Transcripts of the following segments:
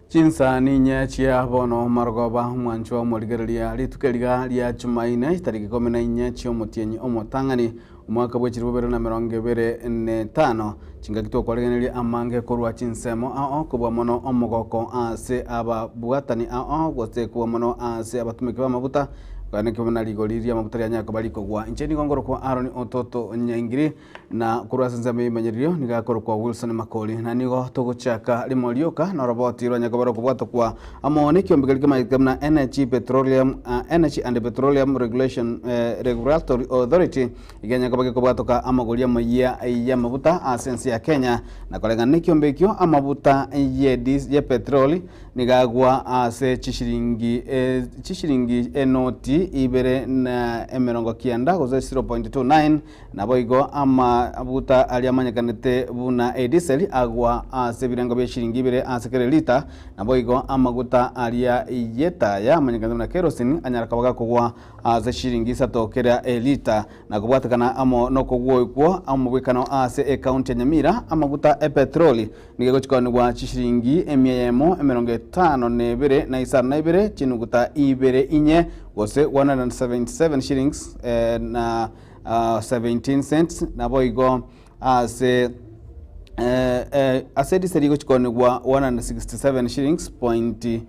Chinsa ninya chia bono margoba mwancho moligeria litukeliga lya Jumaine tariki 14 chio mutienyi omotangani umwaka bwa 2025 chingakitwa kwaregeneria amange korwa chinsemo ao kubwa mono omogoko ase ababwatani ao gose kubwa mono ase abatumiki ba mabuta kana kibona ligoliria mabuta ya nyako baliko gwa incheni gongoro kwa Aaron Ototo Nyangiri na kurwa sanzame imanyirio nigakoro kwa Wilson Makoli na nigo togochaka limolioka na roboti ro nyako baroko bwato kwa amone kiombegelike maikamna Energy and Petroleum Regulatory Authority igenya kabage ko bwato ka amagolia mayia ya mabuta asensi ya Kenya na kolega nikiombeekyo amabuta ye petroli nigagwa ase chishiringi enoti ibere na emerongo kianda goze 0.29 na boigo amabuta aliamanyakanete buna diesel agwa ase birengo bya shiringi ibere ase kere lita na boigo amaguta alia yeta ya amanyakanete na kerosene anyarakabaga kugwa ase shiringi satokera lita na kubwatakana amo nokogwo amubwekano ase account ya Nyamira amaguta petroli nigego chikonwa chishiringi emiyemo emerongo 5 nebere na isana na ibere chinuguta ibere inye gose 177 shillings na 17 cents na boigo ase diserigo chikonwa 167 shillings point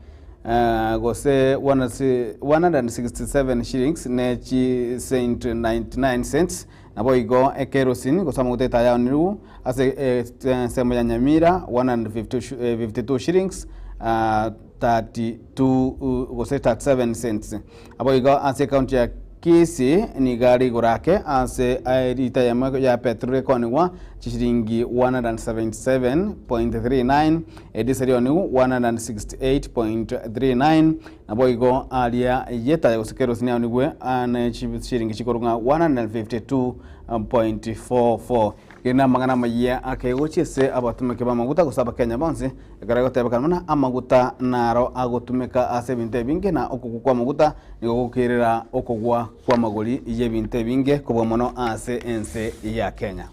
gose 167 shillings nechi cent 99 cents na boigo kerosene gosama guteta ya niru ase semo ya Nyamira 152 shillings 32 gose 37 cents aboigo ase account ya Kisi ni gari gorake ase lita ya petrol konwa chishiringi 177.39 ediseri ni 168.39 na boigo alia yeta ya kerosene ni gwe ana chishiringi chikorunga 152.44 kina magana mayia akegochese abatumike ba maguta gusaba Kenya bonse garego tebakanana amaguta naro agotumika ase binte binge na okugukwa maguta nigokukirira okugwa kwa magoli ye binte binge kubwa mono ase ense ya Kenya.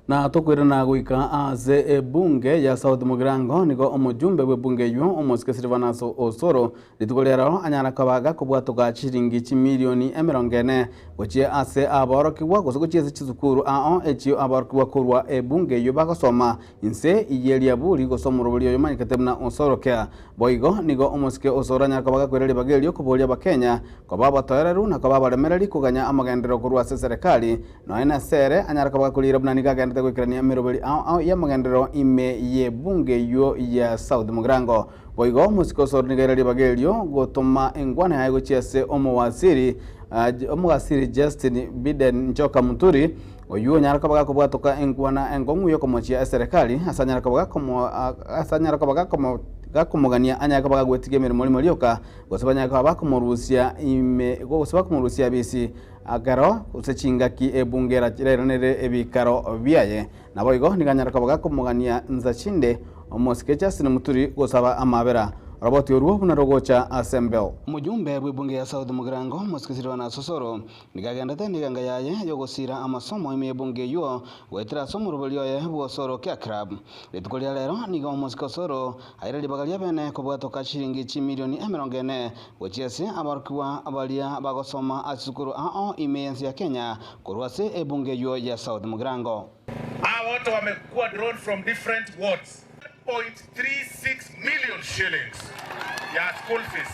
Na tokwira na guika ase bunge ya South Mugirango nigo omujumbe we bunge yo omosike Silvanus Osoro litukolera anyara kabaga kubwatoka chiringi chimilioni 40 gochie ase aborokigwa gosogochie chizukuru ao echio aborokigwa kurwa bunge yo bagasoma inse iyelia buri gosomurubulio yo manyikatemna Osoro kya boigo nigo omosike Osoro anyara kabaga kwereri bagelio kubolia bakenya kwa baba toereru na kwa baba lemereri kuganya amagendero kurwa ase serikali no ena sere anyara kabaga kulira bunaniga gwikirania mirobeli ao ya magendero ime ye bunge yo ya South Mugirango boigo musiko Osoro nigereri bagelio gotoma engwane hayo chiase omowasiri Justin Biden Njoka Muturi oyu nyaraka baga kubwatoka engwana engongu yo komochia serikali asanyaraka baga komo gakumugania anyaka baga gwetige mirimo limolioka gosabanya ka bakomorusia ime gosaba komorusia bisi agaro usechingaki ebungera chireranere ebikaro byaye naboigo niganyaraka baga kumugania nzachinde omosike Justin Muturi gosaba amabera roboti oruo bunarogocha assemble mujumbe bw'ibunge ya South Mugirango musikizirwa na Osoro nigagenda ndiganga yaye yogosira amasomo imebunge yo wetira somo rubulio ye Osoro kya club litukolia lero nigo musiko Osoro aire libagalia bene kubwatoka chiringi chimilioni 40 gochiese abarkuwa abalia bagosoma asukuru ao imeyensi ya Kenya kurwase ebunge yo ya South Mugirango. Wote wamekuwa drawn from different wards 0.36 million shillings ya school fees.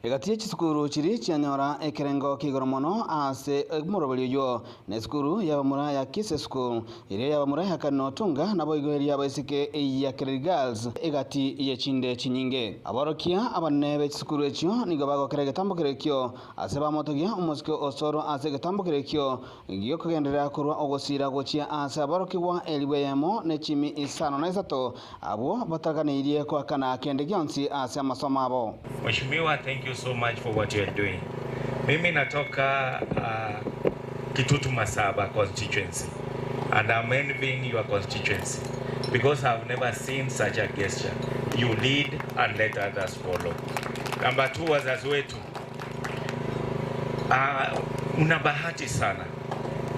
Egatie chisukuru chiri chianyora ekerengo kigoromono ase murobeli yo ne skuru ya bamura ya Kise School ire ya bamura ya Kanotunga na boigori ya baisike ya Kerry Girls egati ye chinde chinyinge aborokia abanebe chisukuru echo nigabago kerege tambokerekyo ase bamotogia umosike Osoro ase getambokerekyo ngiyo kugenderera kurwa ogosira gochia ase aborokigwa eliweyemo ne chimi isano na isato abo bataganirie kwa kana kende gyonsi ase amasomo abo. Mheshimiwa, thank you so much for what you are doing. Mimi natoka Kitutu Masaba constituency, and I'm envying your constituency because I've never seen such a gesture. You lead and let others follow. Number two, wazazi wetu, una bahati sana.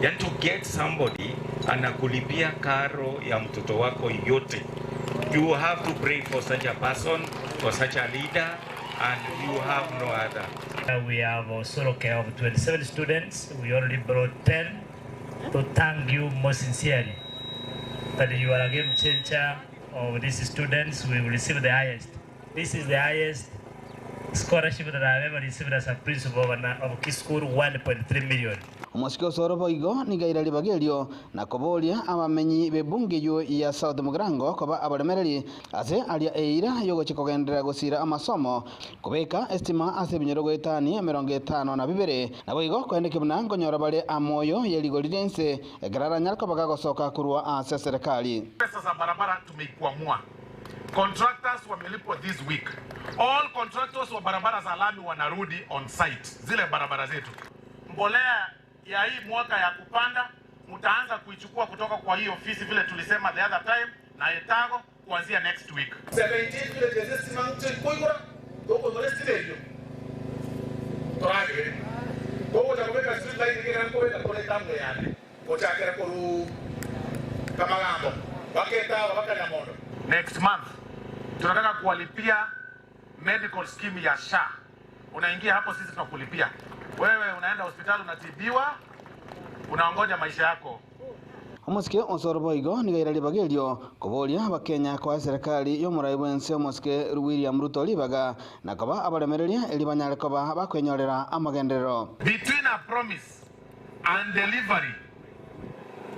Yani to get somebody anakulipia karo ya mtoto wako yote. You have to pray for such a person, for such a leader, and you have no other. We have also care of 27 students. We already brought 10 to thank you most sincerely that you are a game changer of these students. We will receive the highest. This is the highest scholarship that I've ever received as a principal of Key School, 1.3 million. Omosikio soro boigo nigaira libagelio na kobolia abamenyi bebunge yo ya South Mugirango koba abaremereri ase alia eira yogo chikogendera gusira amasomo kubeka estima ase binyorogo etani 52 na boigo kwendeke bunango nyora bale amoyo yeligolidense egarara nyarko bagagosoka kurwa ase serikali. Pesa za barabara tumeikwamua. Contractors wamelipwa this week. All contractors wa barabara za lami wanarudi on site zile barabara zetu. Mbolea ya hii mwaka ya kupanda mtaanza kuichukua kutoka kwa hii ofisi vile tulisema the other time na etago kuanzia next week. 17 vile tezesi mangche kuigura doko noresti leyo. Torage. Doko takubeka street light ngena kwenda kule tamwe yale. Kochakera koru kama ngambo. Baketa bakana mondo. Next month tunataka kuwalipia medical scheme ya SHA. Unaingia hapo sisi tunakulipia. Wewe unaenda hospitali unatibiwa, unaongoja maisha yako. Omosikio osoro boigo nigaira libagelio kobolia bakenya kwa serikali yo muraibense omosikio William Ruto libaga na koba abaremereria elibanyale koba bakwenyorera amagendero. Between a promise and delivery.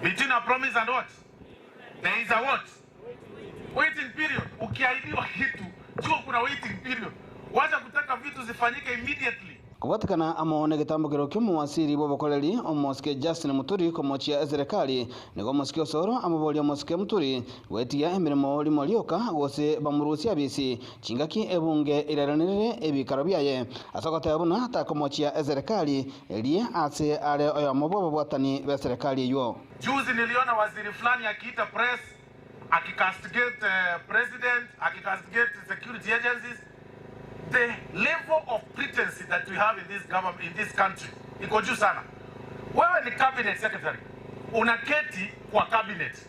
Between a promise and what? There is a what? Waiting period. Ukiahidiwa kitu, jua kuna waiting period. Wacha kutaka vitu zifanyike immediately. Kubatikana amone gitambukiro kyomu wasiri bobokoleri omosikio Justin Muturi komochia serikali nigo mosikio soro amabolia mosikio Muturi wetia emirimo limo lioka gose bamurusia bisi chingaki ebunge iraranire ebikaro byaye asokota abuna takomochia serikali elie ase ale oyo mobobo bwatani be serikali yo. Juzi niliona waziri fulani akiita press akicastigate president, akicastigate security agencies. The level of pretense that we have in this government, in this country, iko juu sana. Wewe ni cabinet secretary, unaketi kwa cabinet,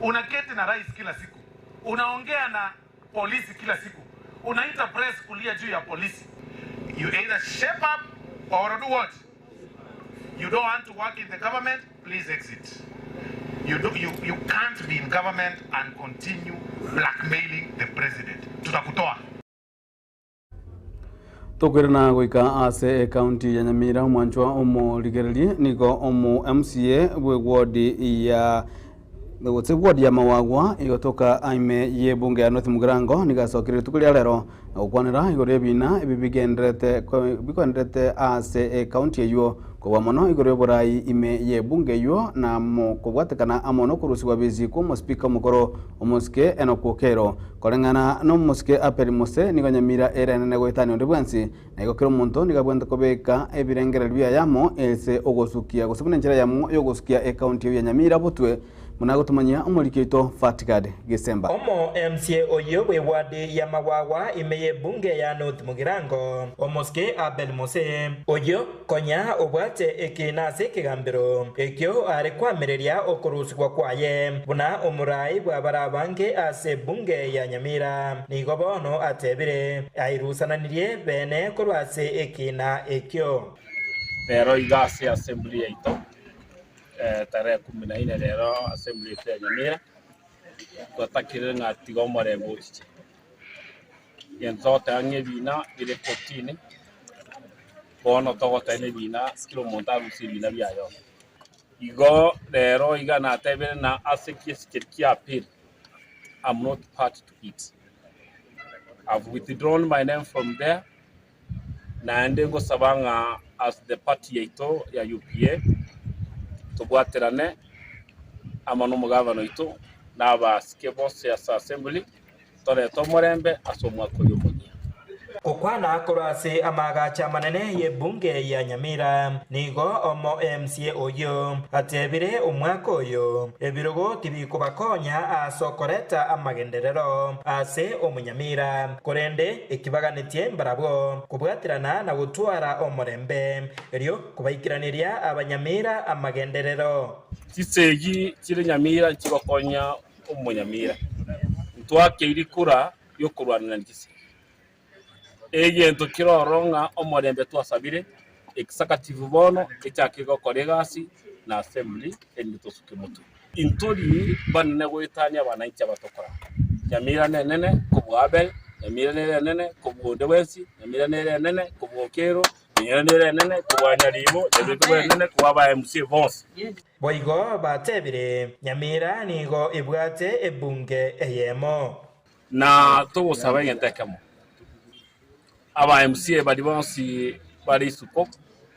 unaketi na rais kila siku, unaongea na polisi kila siku, unaita press kulia juu ya polisi. You either shape up or do what? You don't want to work in the government, please exit. You can't be in government and continue blackmailing the president. Tutakutoa. Tokwirana goika ase county ya Nyamira mwanchwa omo ligereri nigo omo MCA we ward ya ward ya Mawagwa igotoka aime ye bunge ya North Mugirango nigasokire tukuli lero ukwanira igore bina bikonderete ase county yo kwa mono igore borai ime ye bunge yo na mo kobwatekana amono kurusiwa bizi ko speaker mukoro omoske enokokero kolengana no moske aperi mose nigo Nyamira era nene goitani ndebwansi na igokero muntu nigabwenda kobeka ebirengera bya yamo ese ogosukia gosubuna njira yamo yogosukia county ya Nyamira butwe munagotumanya umulikito Fatigade Gesemba omo MCA oyo we wadi ya Mawagwa imeye bunge ya North Mugirango omoske Abel Mose oyo konya obwate ekinase kigambiro ekyo ari kwamereria okuruswa kwaye buna omurai bwa barabange ase bunge ya Nyamira nigo bono atebire airusananirie bene kurwase ekina ekyo rero igase assembly yaito tarehe 14 rero assembly ya Nyamira twatakire ngatigo morembo chiche yenzote ange bina ile kotini bono togota ne bina skilo montaru si bina byayo igo rero igana tebere na asekis kirki appeal. I'm not part to it. I've withdrawn my name from there na ndengo sabanga as the party yaito ya UPA tubwaterane amano mugavano ito naba skebose ya assembly tore tomorembe asomwa koyo. Kukwana kurase amagacha manene ye bunge ya Nyamira nigo omo MCA oyo atebire umwaka oyo ebirogo tibikubakonya asokoreta amagenderero ase omunyamira kurende ekibaganitie mbarabwo kubwatirana na gutwara omurembe eryo kubaikiraniria abanyamira amagenderero kisegi kire Nyamira kibakonya omunyamira ntwake irikura yo kurwanira nkisi egento kiroronga omurembe twasabire executive bono echakigo kolegasi na assembly enditosuke mutu intori banne gwetanya abananchi abatokora Nyamira nene kubwabel Nyamira nene kubwodewesi Nyamira nene kubwokero Nyamira nene kubwanyalibo nene kubaba MC Vons boigo batebire Nyamira nigo ibwate ebunge eyemo na tugusaba ngentekamo aba MCA bali bonsi bali suko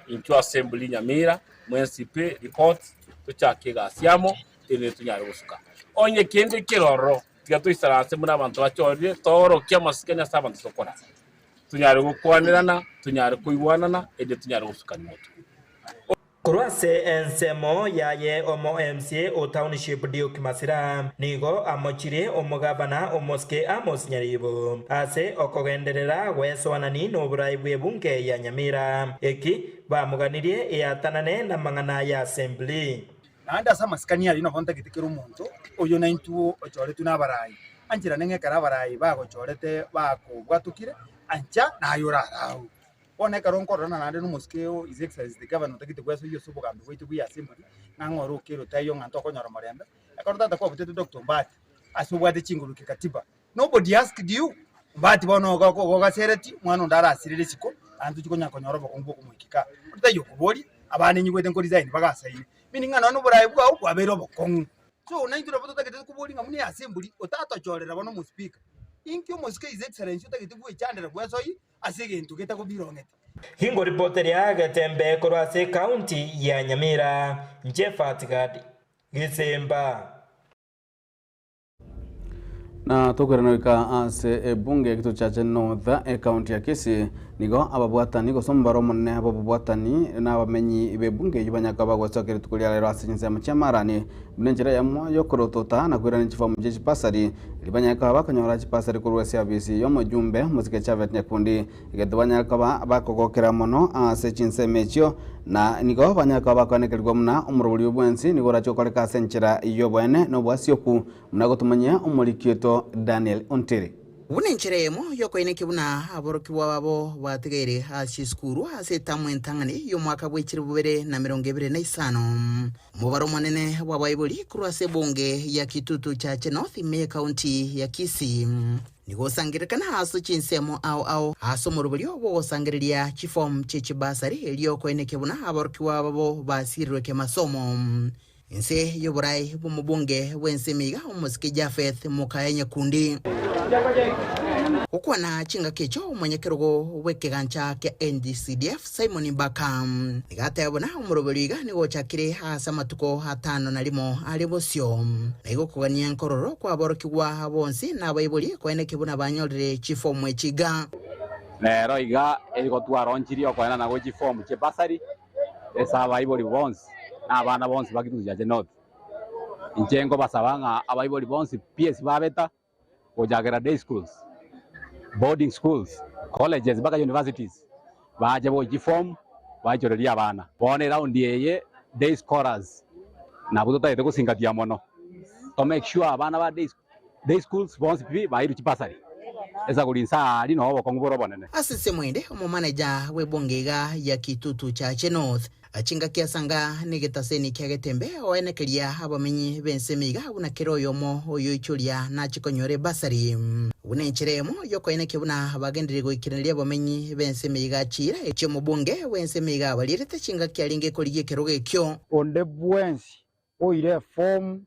into assembly Nyamira mwensipe report tuchakiga siamo tene tunyari gusuka onye kende kiroro tigato isaranse muri abantu bacyorire toro kyamasikanya sabantu sokora tunyari gukwanirana tunyari kuibwanana ede tunyari gusuka moto kurwase ensemo yaye omo MCA o township Duke Masira nigo amochire omugabana omoske Amos Nyaribo ase okogenderera gwesoanani n'oburai bw'ebunge ya Nyamira eki bamuganirie eyatanane na mang'ana ya assembly nanda sama skania lino honta gitikira umuntu oyo na intu ochoretu n'abarai anjira nenge kara abarai bagochorete bakugwatukire ancha nayorarau one karon korona nande n'umuskeo his excellency the governor tagite gweso yo subo gambe gwitu bya assembly ngangoro kero tayo nganto konyora morembe akarota kwa butete Dr. Mbati asubwate chinguru kikatiba nobody asked you Mbati bono go sereti mwana ndara asirire siko antu chikonya konyora bakombo kumwikika utayo kubori abane nyigwete ngo design bagasayi mini ngana no burayi bwa ukwabero bokongu so naitira boto tagite kubori ngamuni assembly otata chorera bono mu speaker inkyo muske his excellency tagite bwe chandera gweso yi asige ntuketa kubirongete hingo reporter ya Gatembe kurwase county ya Nyamira Jeffat Gadi Gisemba na tukwirana wika ase bunge kitu chache North county ya Kisii nigo ababwatani gosombaro monne ababwatani na abamenyi be bunge yubanyaka bagwasokere tukulia lero asinze amachamarani bunenjira yamwo yokorotota na kwirana chifamu jeji pasari libanyaka bakanyora chipasari kurwe service yo mujumbe muzike chavet nyakundi igedubanyaka bakogokera mono ase chinsemechyo na nigo banyaka bakonekerwa muna umurubuli obwensi nigo rachokoleka senchira iyo bwene no bwasyoku munagotumanya umulikito Daniel Ontiri Bunencheremo yoko inekibuna aborokiwa babo bategere ashiskuru ase tamwentangani yo mwaka bw'ekiri bubere na 2025 mubaro manene wabayibuli kurwase bunge ya kitutu cha North Imeye County ya Kisii nigosangirikana haso chinsemo au haso murubuli obo sangiriria chifom chechibasari eliyoko inekibuna aborokiwa babo basirirwe masomo inse yoburai bumubunge wensemiga umusiki Jafeth Mukaya kundi ukwana chinga kecho mwenyekerogo wekegancha ke NDCDF Simon Bakam nigata yabona umurobeliga nigo chakire hasa matuko hatano na limo alibosyo nigo kugania nkororo kwa borokiwa bonsi na bayibuli kwene kibuna banyorire chifomwe chiga lero iga ego twaronchirio kwana na go chifomwe chebasari esa bayibuli bonsi na abana bonsi bakituja North inchengo basabanga abayibuli bonsi PS babeta ojagera day schools boarding schools colleges baka universities baje boji form bajoreria abana bone round yeye day scholars na buto taite kusingatia mono to make sure abana ba day schools bonsi pi bairu chipasari esa kulinsa ali no bokonguboro bonene asise mwende omo manager webongega ya kitutu cha North achinga kiasanga nigetaseni kyagetembe oenekeria abamenyi bensemiga una keroyo mo oyo ichulia na chikonyore basari unencheremo yoko eneke buna abagendere goikiraniria abamenyi bensemiga chira echo mubunge wensemiga balirete chinga kyalinge koliye keroge kyo onde bwensi oire form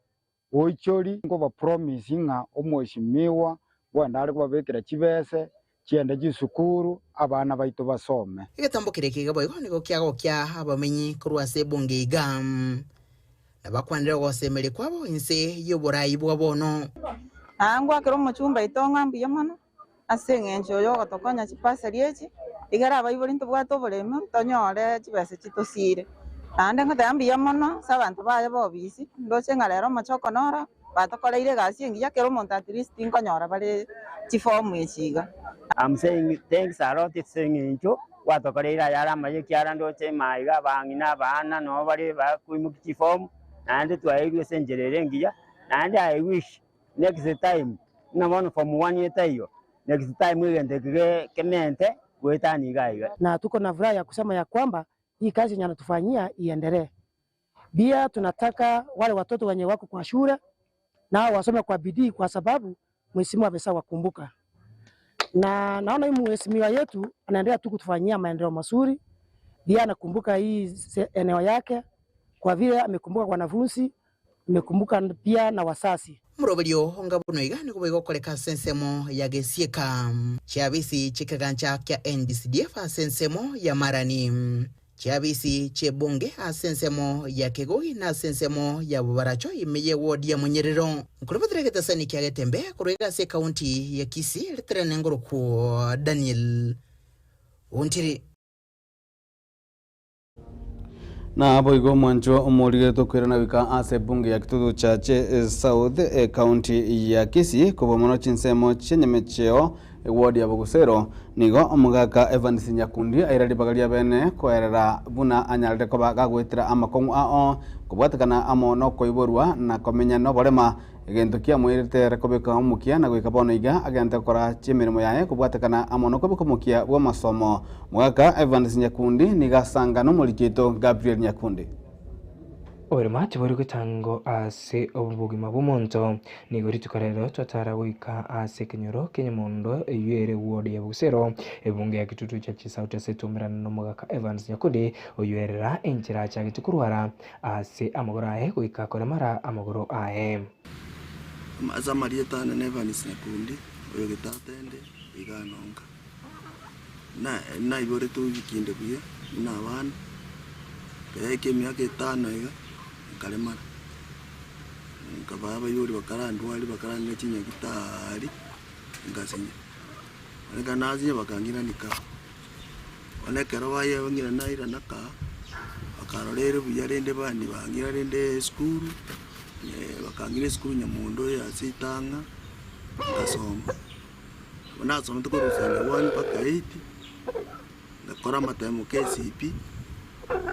oichori ngo ba promisinga omweshimiwa wandare kubabekera chibese chiende gisukuru abana baito basome igetambo kireke boigo nigo kyago kya abamenyi kurwase bunge igam nabakwandira gosemere kwabo inse yoborayi bwabono angwa kero muchumba itonga mbiyo mano ase eng'encho ya ogotokonya chibasari echi igara abaibori ntobwate oboremi tonyore chibesa chitosire naende ngoteba mbuya mono ase abanto baye bobisi ndoche ng'a rero omochoko nora batokoreire egasi engiya kero omonto at least nkonyora bare chifomu echiga. I'm saying thanks a lot eng'encho gwatokoreire ayare amayeki ara ndoche maiga bang'ina abana no bari bakuimukia chifomu naende twaeirwe ase enchera ere engiya naende I wish next time nabono form 1 yetaiyo next time igente kemente gwetani gaiga. Na tuko na furaha ya kusema ya kwamba hii kazi yenye anatufanyia iendelee. Pia tunataka wale watoto wenye wako kwa shule nao wasome kwa bidii, kwa sababu mheshimiwa amesha wakumbuka, na naona hii mheshimiwa yetu anaendelea tu kutufanyia maendeleo mazuri. Pia anakumbuka hii eneo yake, kwa vile amekumbuka wanafunzi, amekumbuka pia na wasasi. Muroberio ngabuno iga niko begokoreka sensemo ya gesieka chabisi chikegancha kya NDCDF sensemo ya Marani, chabisi chebonge sensemo ya Kegoi na sensemo ya Bubaracho imeye wodi ya Munyerero nkulibatereka sani kya Getembe kurega se county ya Kisii litrene ngoro ku Daniel Untiri na hapo igo mwancho omorige tokwirana wika ase bunge ya Kitutu Chache South county ya Kisii kubomono chinsemo chenyemecheo ward ya Bugusero nigo omugaka Evans Nyakundi airari bagalia bene koerera buna anyalde ko bagagwetira amakongu ao kubwatakana amono koiborwa na komenya no borema egento kia mwirite rekobeka omukia na gwika bono iga agente kora chimirimo yaye kubwatakana amono ko bikomukia bwa masomo. Mugaka Evans Nyakundi nigasanga no mulikito Gabriel Nyakundi Orimati bori gutango ase obugima bw'omonto nigori tukarero twatara wika ase kenyoro kenyamondo eyere ward ya Bugusero ebunge ya Kitutu Chache South ase tumirana n'omugaka Evans Nyakundi oyerera enchira cha gitukurwara ase amagoro aye gwika koremara amagoro aye maza marieta na Evans Nyakundi oyo gitatende iganonga na ibore tu bikinde buye na abana keke myaka 5 iga kalemara nkababa yori bakarandwali bakaranga chinya gitari ngasinya anga nazi bakangira nika onekero baye bangira naira naka bakarorere buyarende bandi bangira rende school bakangira school nyamundo ya sitanga ngasoma onasoma tukorusanga 1 paka 8 ngakora matemo KCP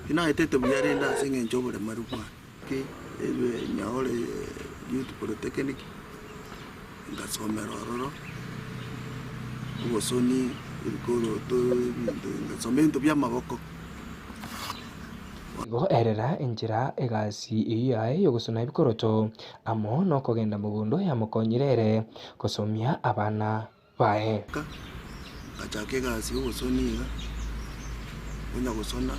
ina etete buyarenda singe njobore marukwa ke ebe nyaore youth polytechnic ngasomera roro ubosoni irikoro to ngasomento bya maboko go erera enjira egasi iyaye yo gusona ibikoroto amo no kogenda mubundo ya mukonyirere kosomia abana bae kachake gasi ubosoni unya gusona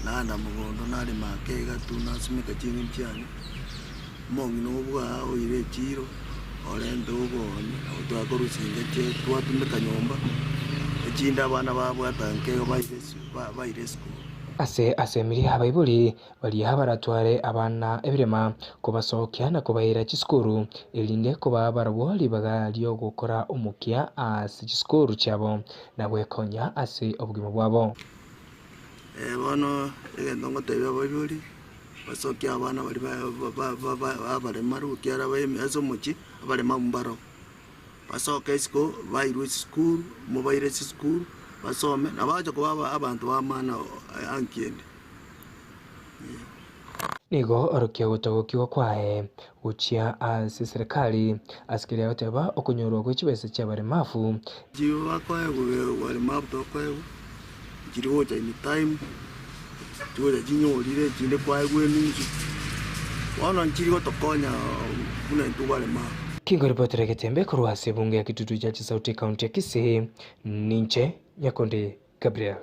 nanda mugondo nari makega tunasumika chingi cyane mongi no bwa oire chiro orendo ubonye utwakorusinge cye twatumika nyomba echinda abana babwatanke baire school ase miri abaibuli bali habaratware abana ebirema kubasohokya na kubaira chiskuru elinde kuba barabwali bagalio gukora umukia ase chiskuru cyabo na bwekonya ase obugimo bwabo. Bono egento tebe abaibuli basohokya abana bali barema rukyara bayemezo muki barema mbaro basohoka isiko bairwe school mubaire school basome nabaje kuba abantu bamana ankiende nigo orokya gutogokyo kwae uchia ase serikali asikiri oteba okunyorwa kw'ikibese cy'abaremafu jiwa kwae wale mabuto kwae jiriwo time time tuwe jinyorire jinde kwae gweninju wana njiriwo tokonya kuna ntubale ma Kingo ripotere Getembe kurwase bunge ya Kitutu Chache South county ya Kisii ninche Nyakundi Gabriel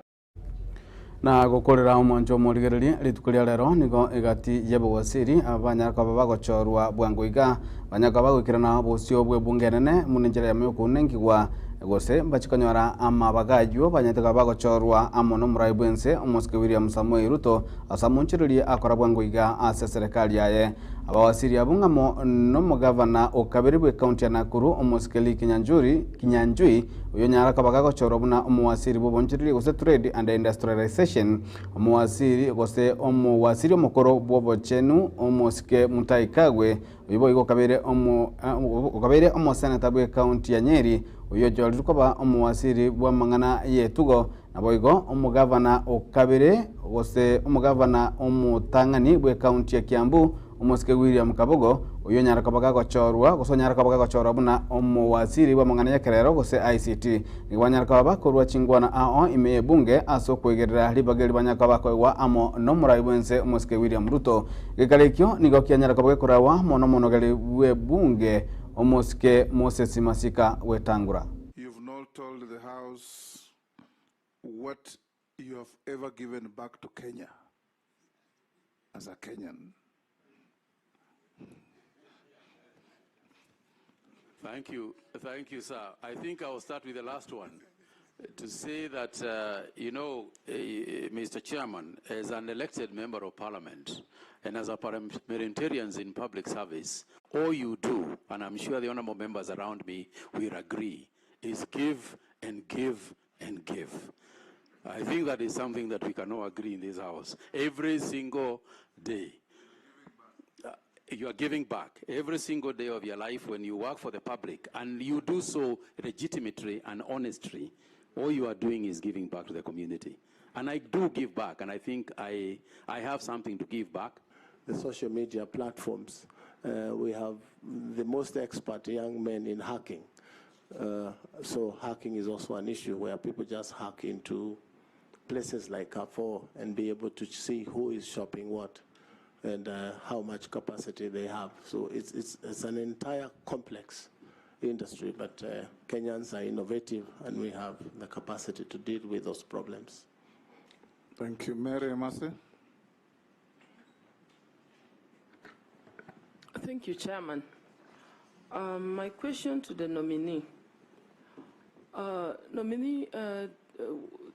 na gukorera omonjo murigereri ritukuria rero nigo igati yebogosiri abanyaka bagochorwa bwangoiga banyaka bagwikirana bosio bwe bunge nene munenjera ya myo kunengigwa gose bachikonyora amabagaywo banyatega bagochorwa amono muraibwense omoske William Samoei Ruto asamunchiririe akora bwangoiga ase serikali yaye abawasiri abungamo no mugavana okabiri bwe county ya Nakuru omoske Kinyanjui uyo nyara kabaga gochorwa buna omuwasiri bobonchiririe gose trade and industrialization omuwasiri omukoro bwobochenu omoske Mutahi Kagwe uyo igo kabere omoseneta bwe county ya Nyeri uyo jori koba omuwasiri bwa mangana yetugo naboigo omugavana okabere gose omugavana omutangani bwe county ya Kiambu omoske William Kabogo uyo nyara kabaga gochorwa gose nyara kabaga gochorwa buna omuwasiri bwa mangana ya kerero gose ICT ngwanyara kabaga korwa chingwana ao imeye bunge aso kwegerera libageli banyaka kwa amo no muraibwense omoske William Ruto gekalekyo nigo kyanyara kabaga korawa mono gali we bunge omoske Moses Masika wetangura. You've not told the House what you have ever given back to Kenya as a Kenyan. Thank you, sir. I think I'll start with the last one. To say that, Mr. Chairman, as an elected member of Parliament and as a parliamentarians in public service, all you do, and I'm sure the honorable members around me will agree, is give and give and give. I think that is something that we can all agree in this house. Every single day. You are giving back every single day of your life when you work for the public, and you do so legitimately and honestly. All you are doing is giving back to the community. And I do give back, and I think I have something to give back. The social media platforms, we have the most expert young men in hacking. So hacking is also an issue where people just hack into places like Carrefour and be able to see who is shopping what and how much capacity they have. So it's an entire complex industry, but Kenyans are innovative and we have the capacity to deal with those problems. Thank you. Mary Emase. Thank you, Chairman. My question to the nominee.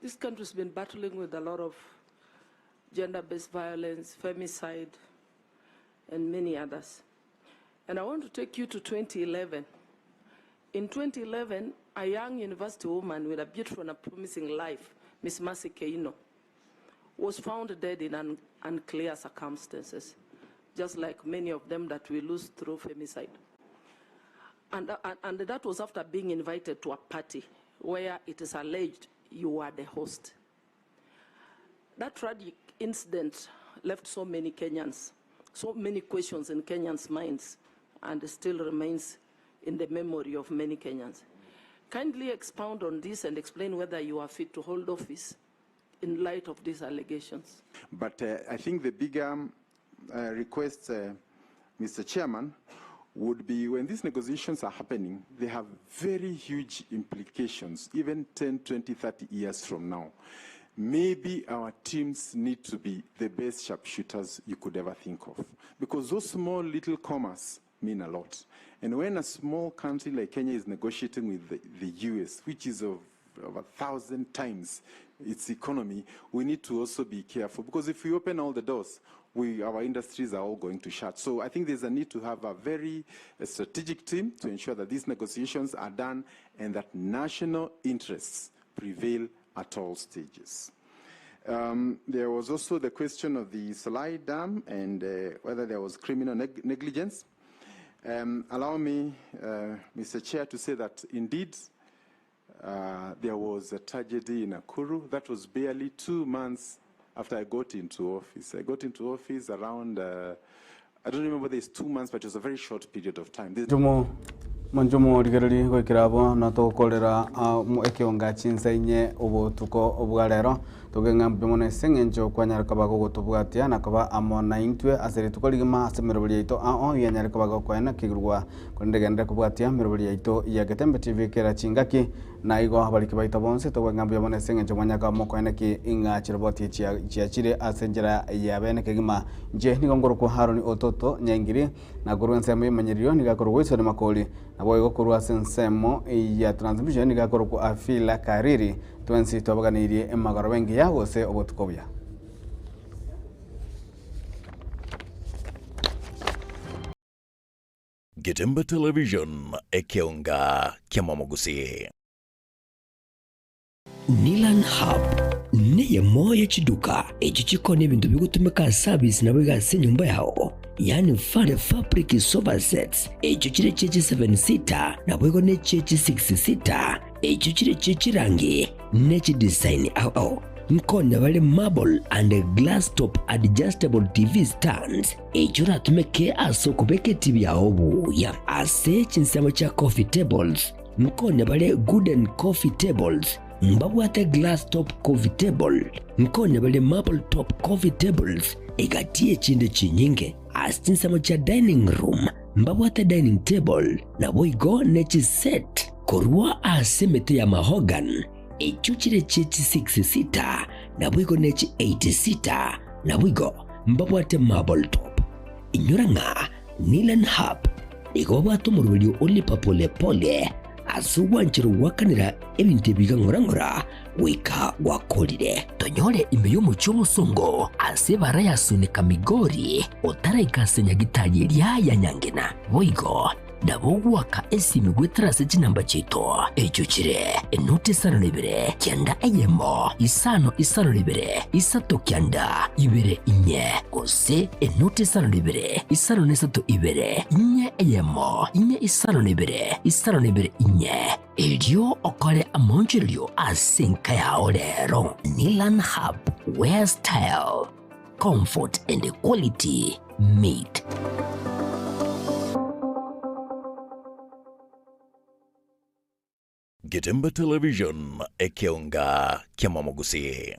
This country's been battling with a lot of gender-based violence, femicide, and many others. And I want to take you to 2011. In 2011, a young university woman with a beautiful and a promising life, Miss Mercy Keino, was found dead in unclear circumstances, just like many of them that we lose through femicide. And that was after being invited to a party where it is alleged you were the host. That tragic incident left so many Kenyans, so many questions in Kenyans' minds, and still remains in the memory of many Kenyans. Kindly expound on this and explain whether you are fit to hold office in light of these allegations. But I think the bigger request, Mr. Chairman, would be when these negotiations are happening, they have very huge implications, even 10, 20, 30 years from now. Maybe our teams need to be the best sharpshooters you could ever think of, because those small little commas mean a lot. And when a small country like Kenya is negotiating with the US, which is of 1,000 times its economy, we need to also be careful, because if we open all the doors, our industries are all going to shut. So I think there's a need to have a very strategic team to ensure that these negotiations are done and that national interests prevail at all stages. There was also the question of the Salai Dam and whether there was criminal negligence. Allow me, Mr. Chair, to say that indeed there was a tragedy in Nakuru. That was barely 2 months after I got into office. I got into office around, I don't remember whether it's 2 months, but it was a very short period of time. Manjumo rigereri gwikirabo na tukorera ekionga chinsainye ubutuko obwarero tugeng'ambia mono eseng'encho kwanyarikaba gogotobwatia nakaba amona intwe asere tukorigima asemerobori yaito ao yanyarikaba gokwena kigurwa kondegendera kubwatia merobori yaito ya Getembe TV kera chingaki na igo abariki baito bonse tugeng'ambia mono eseng'encho kwanyaka mokwena ki inga chiroboti chiachire asenjera ya bene kigima nje nigongoro kwa Haroni Ototo nyengiri na kurwensemo imanyirio nigakorwo isone makoli nabo igokorwa sensemo ya transmission nigakorwo ku afila kariri twensi tobaganirie emagaro bengi yagose obotukobya Getembe Television ekeonga kiamamogusi Nilan Hub niye moya chiduka echichiko n'ebintu bigutumika service nabo gase nyumba yao yani fare fabric sofa sets echo chire chechi 7 seater nabo ne chechi 6 seater echo chire chechi rangi nechi design ao nkona wale marble and glass top adjustable TV stands echura tumeke aso kubeke TV yao buya ase chinsamo cha coffee tables nkona wale wooden coffee tables mbabwate glass top coffee table nkona wale marble top coffee tables egatie chinde chinyinge asinsamo cha dining room mbabwate dining table na boigo nechi set korwa asemete ya mahogan echuchire chechi 6 seater na boigo nechi 8 seater na boigo mbabwate marble top inyuranga Nilan Hub igo bwato murulio olipa pole pole asuwanchiro wakanira ebintu bigangorangora wika wakolire tonyole imeyo muchomo songo asebara yasunika migori otara ikasenya gitaye lya nyangena boigo ndabogwaka esimi gwetrase chinamba chito echo chire enote sano libere kyanda eyemo isano libere isato kyanda ibere inye gose enote sano libere isano nesato ibere inye eyemo inye isano libere inye elio okole amonjilio asinka ya olero Nilan Hub where style comfort and quality meet. Getembe Television ekeonga kiamamogusi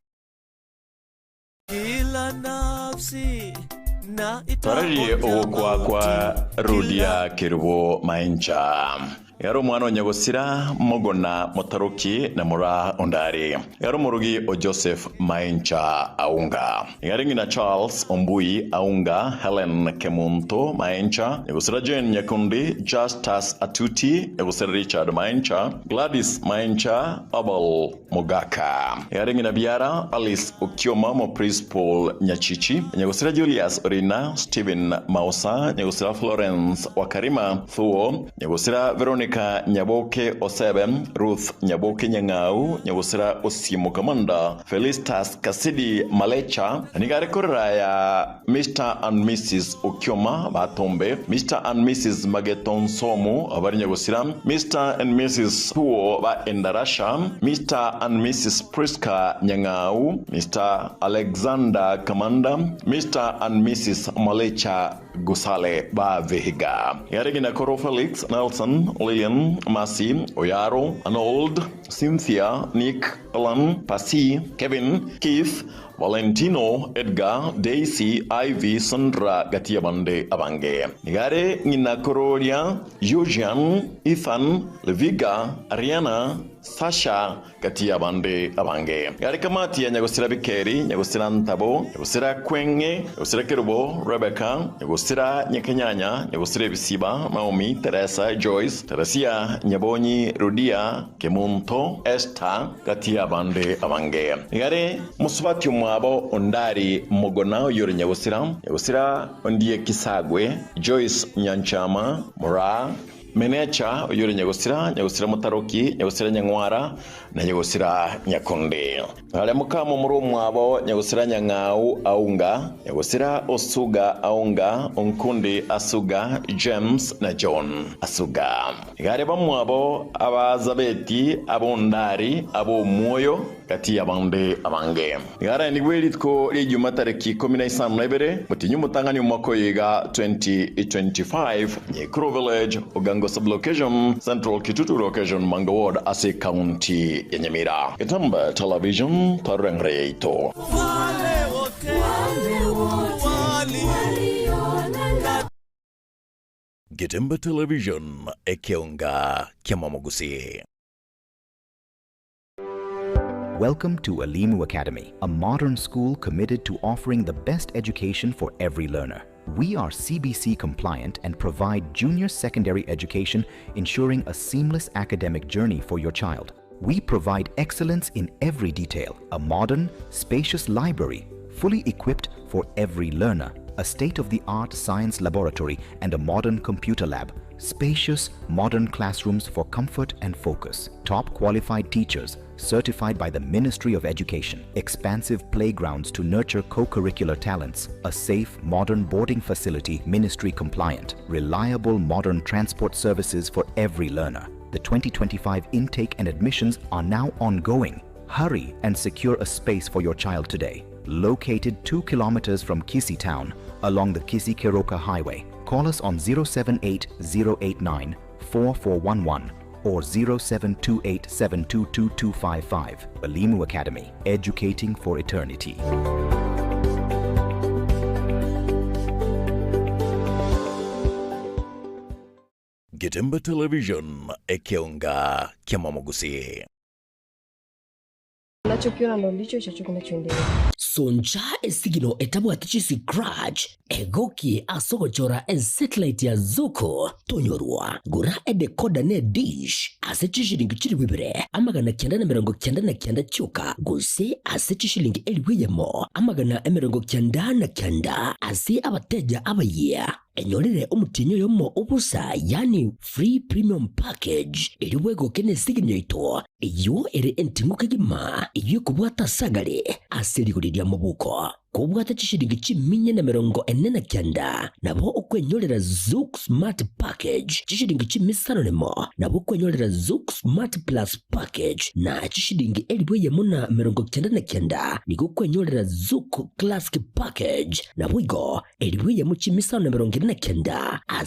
kila nafsi na Twarari ogwakwa Rudia Kirubo Maincha yaro mwana nyagosira mogona motaroki na mura ondari yaro murugi o Joseph Maincha Aunga yaringi na Charles Ombui Aunga Helen Kemunto Maincha nyagosira Jane Nyakundi Justus Atuti nyagosira Richard Maincha Gladys Maincha Abel Mogaka yaringi na Biara Alice Ukioma mo Principal Nyachichi nyagosira Julius Orina Steven Mausa nyagosira Florence Wakarima Thuo nyagosira Veronica Nyaboke Osebe, Ruth Nyaboke Nyangau, Nyagosira Osimo Kamanda, Felicitas Kasidi Malecha, Nigarekorera ya Mr. and Mrs. Okioma Batombe, Mr. and Mrs. Mageton Somo, abari Nyagosira, Mr. and Mrs. Huo ba Endarasha, Mr. and Mrs. Priska Nyangau, Mr. Alexander Kamanda, Mr. and Mrs. Malecha Gusale ba Vehiga. Yarigina Koro Felix, Nelson, Lillian, Masi, Oyaro, Arnold, Cynthia, Nick, Alan, Pasi, Kevin, Keith, Valentino, Edgar, Daisy, Ivy, Sandra, Gatiabande, Abange. Nigare, Nina Kororia, Eugene, Ethan, Leviga, Ariana, Sasha, Gatiabande, Abange. Gare kamati ya Nyagosira Bikeri, Nyagosira Ntabo, Nyagosira Kwenge, Nyagosira Kerubo, Rebecca, Nyagosira Nyekenyanya, Nyagosira Bisiba, Naomi, Teresa, Joyce, Teresia, Nyabonyi, Rudia, Kemunto, Esther, Gatiabande, Abange. Gare Musubati mwabo ondari mogona yori Nyagosira ondie Kisagwe, Joyce Nyanchama, Mora, Menecha yori Nyagosira Mutaroki, Nyagosira Nyangwara, na Nyagosira Nyakonde. Ale mukamo muri mwabo Nyagosira Nyangau Aunga, Nyagosira Osuga Aunga, Onkundi Asuga, James na John Asuga. Gare bamwabo abazabeti abondari abo moyo kati ya bande abange igara ni gweritko ejuma tariki 15 nebere mutinyu mutangani mwako yiga 2025 Nyekro Village Ogango Sublocation Central Kitutu Location Manga Ward Ase County ya Nyamira. Kitamba Television Tarengreito. Gitemba Television Ekeonga Kiamamogusi. Welcome to Elimu Academy, a modern school committed to offering the best education for every learner. We are CBC compliant and provide junior secondary education, ensuring a seamless academic journey for your child. We provide excellence in every detail, a modern, spacious library, fully equipped for every learner, a state-of-the-art science laboratory and a modern computer lab, spacious, modern classrooms for comfort and focus, top qualified teachers certified by the Ministry of Education, expansive playgrounds to nurture co-curricular talents, a safe, modern boarding facility ministry compliant, reliable modern transport services for every learner. The 2025 intake and admissions are now ongoing. Hurry and secure a space for your child today. Located 2 kilometers from Kisii town along the Kisii-Keroka highway. Call us on 078-089-4411 or 0728-722-255. Elimu Academy, educating for eternity. Gitemba Television Ekeonga Kiamamogusi. Unachokiona ndo ndicho chacho kinachoendelea. Soncha esigino etabwatichi scratch egoki asogochora en satellite ya Zuko tonyorwa gura edekoda ne dish asechishilingi chiri wibire amagana 999 chuka guse asechishilingi eliwiyemo amagana 999 ase abateja abaye enyorere umutinyo yomo ubusa yani free premium package eliwego kene sigino ito iyo ere entinguka gima iyo kubwata sagale aselikulidya mubuko kubwata chishilingi chiminye na 49 nabo okwenyorera Zouk Smart Package chishilingi chimisano nemo nabo okwenyorera Zouk Smart Plus Package na chishilingi eliweye muna 99 niko okwenyorera Zouk Classic Package nabo igo eliweye mu chimisano na 49